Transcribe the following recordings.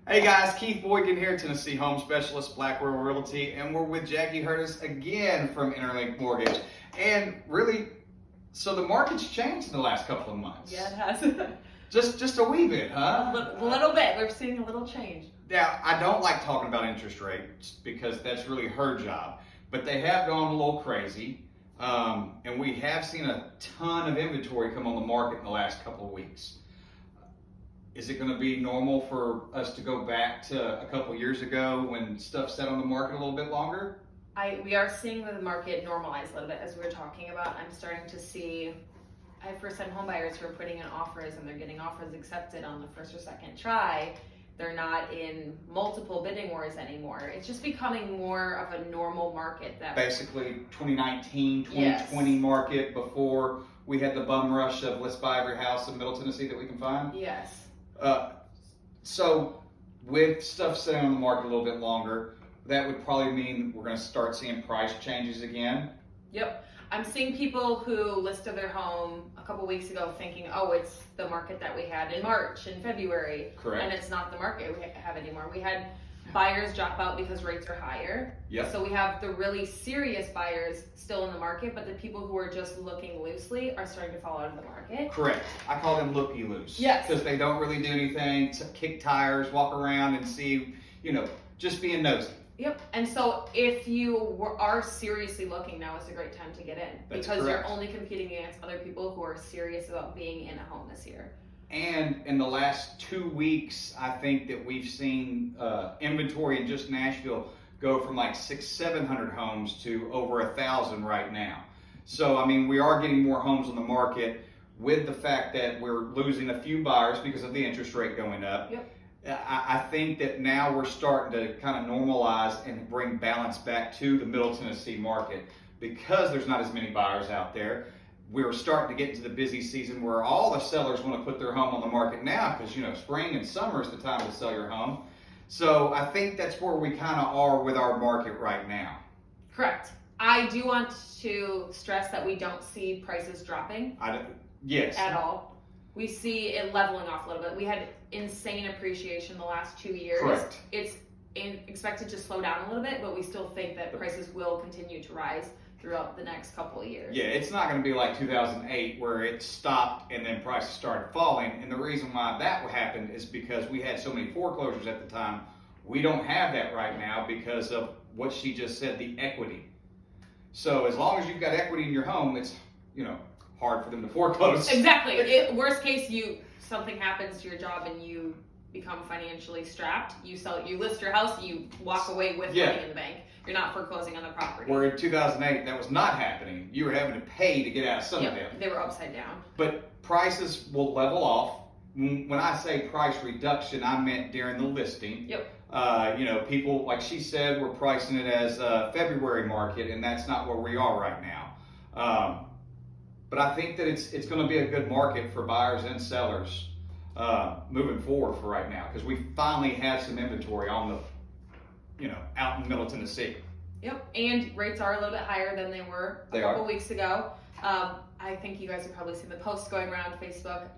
Hey guys, Keith Boykin here, Tennessee home specialist, Blackwell Realty, and we're with Jackie Hurtis again from Interlinc Mortgage. And really, so the market's changed in the last couple of months. Yeah, it has. Just a wee bit, huh? A little bit. We're seeing a little change. Now, I don't like talking about interest rates because that's really her job, but they have gone a little crazy, and we have seen a ton of inventory come on the market in the last couple of weeks. Is it going to be normal for us to go back to a couple of years ago when stuff sat on the market a little bit longer? We are seeing the market normalize a little bit, as we were talking about. I'm starting to see, I have first-time home buyers who are putting in offers and they're getting offers accepted on the first or second try. They're not in multiple bidding wars anymore. It's just becoming more of a normal market. Basically 2019, 2020 market before we had the bum rush of let's buy every house in Middle Tennessee that we can find? Yes. So with stuff sitting on the market a little bit longer, that would probably mean we're going to start seeing price changes again. Yep. I'm seeing people who listed their home a couple weeks ago thinking, oh, it's the market that we had in March and February. Correct. And it's not the market we have anymore. We had buyers drop out because rates are higher. Yep. So we have the really serious buyers still in the market, but the people who are just looking loosely are starting to fall out of the market. Correct. I call them looky-loos. Yes. Because they don't really do anything, kick tires, walk around and see, just being nosy. Yep. And so if you are seriously looking, now is a great time to get in. That's because correct. You're only competing against other people who are serious about being in a home this year. And in the last 2 weeks, I think that we've seen inventory in just Nashville go from like 600-700 homes to over 1,000 right now. So, we are getting more homes on the market with the fact that we're losing a few buyers because of the interest rate going up. Yep. I think that now we're starting to kind of normalize and bring balance back to the Middle Tennessee market because there's not as many buyers out there. We're starting to get into the busy season where all the sellers want to put their home on the market now because, spring and summer is the time to sell your home. So I think that's where we kind of are with our market right now. Correct. I do want to stress that we don't see prices dropping. Yes. At all. We see it leveling off a little bit. We had insane appreciation the last 2 years. Correct. It's expected to slow down a little bit, but we still think that prices will continue to rise throughout the next couple of years. Yeah, it's not going to be like 2008 where it stopped and then prices started falling. And the reason why that happened is because we had so many foreclosures at the time. We don't have that right now because of what she just said, the equity. So as long as you've got equity in your home, it's, hard for them to foreclose. Exactly. Worst case, something happens to your job and you become financially strapped. You list your house, you walk away with money in the bank. You're not foreclosing on the property. Where in 2008, that was not happening. You were having to pay to get out of some of them. They were upside down. But prices will level off. When I say price reduction, I meant during the listing. Yep. People, like she said, we're pricing it as a February market, and that's not where we are right now. But I think that it's going to be a good market for buyers and sellers moving forward for right now because we finally have some inventory on the out in Middle Tennessee. Yep, and rates are a little bit higher than they were a couple weeks ago. I think you guys have probably seen the posts going around Facebook,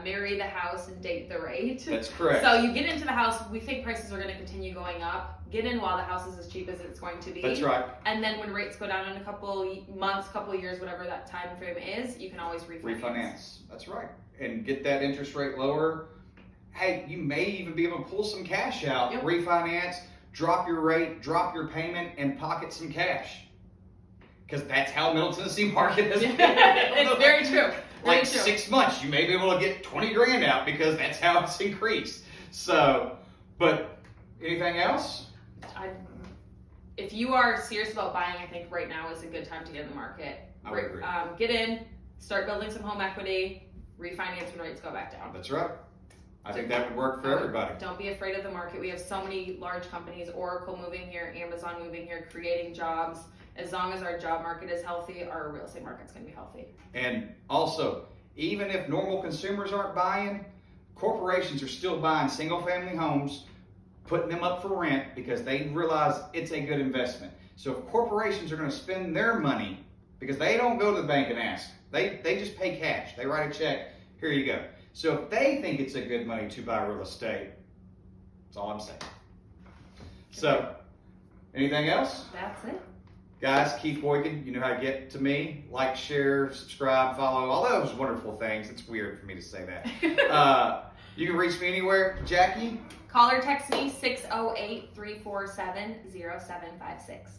marry the house and date the rate. That's correct. So you get into the house, we think prices are going to continue going up. Get in while the house is as cheap as it's going to be. That's right. And then when rates go down in a couple months, couple years, whatever that time frame is, you can always refinance. That's right. And get that interest rate lower. Hey, you may even be able to pull some cash out, refinance, drop your rate, drop your payment, and pocket some cash. Because that's how Middle Tennessee market has been. It's very true. Very true. 6 months, you may be able to get 20 grand out because that's how it's increased. So, but anything else? If you are serious about buying, I think right now is a good time to get in the market. I would agree. Get in, start building some home equity, refinance when rates go back down. That's right. I think that would work for everybody. Don't be afraid of the market. We have so many large companies, Oracle moving here, Amazon moving here, creating jobs. As long as our job market is healthy, our real estate market's going to be healthy. And also, even if normal consumers aren't buying, corporations are still buying single-family homes, putting them up for rent because they realize it's a good investment. So if corporations are going to spend their money, because they don't go to the bank and ask, they just pay cash. They write a check, here you go. So if they think it's a good money to buy real estate, That's all I'm saying. So, anything else? That's it. Guys, Keith Boykin, you know how to get to me. Like, share, subscribe, follow, all those wonderful things. It's weird for me to say that. You can reach me anywhere. Jackie? Call or text me 608-347-0756.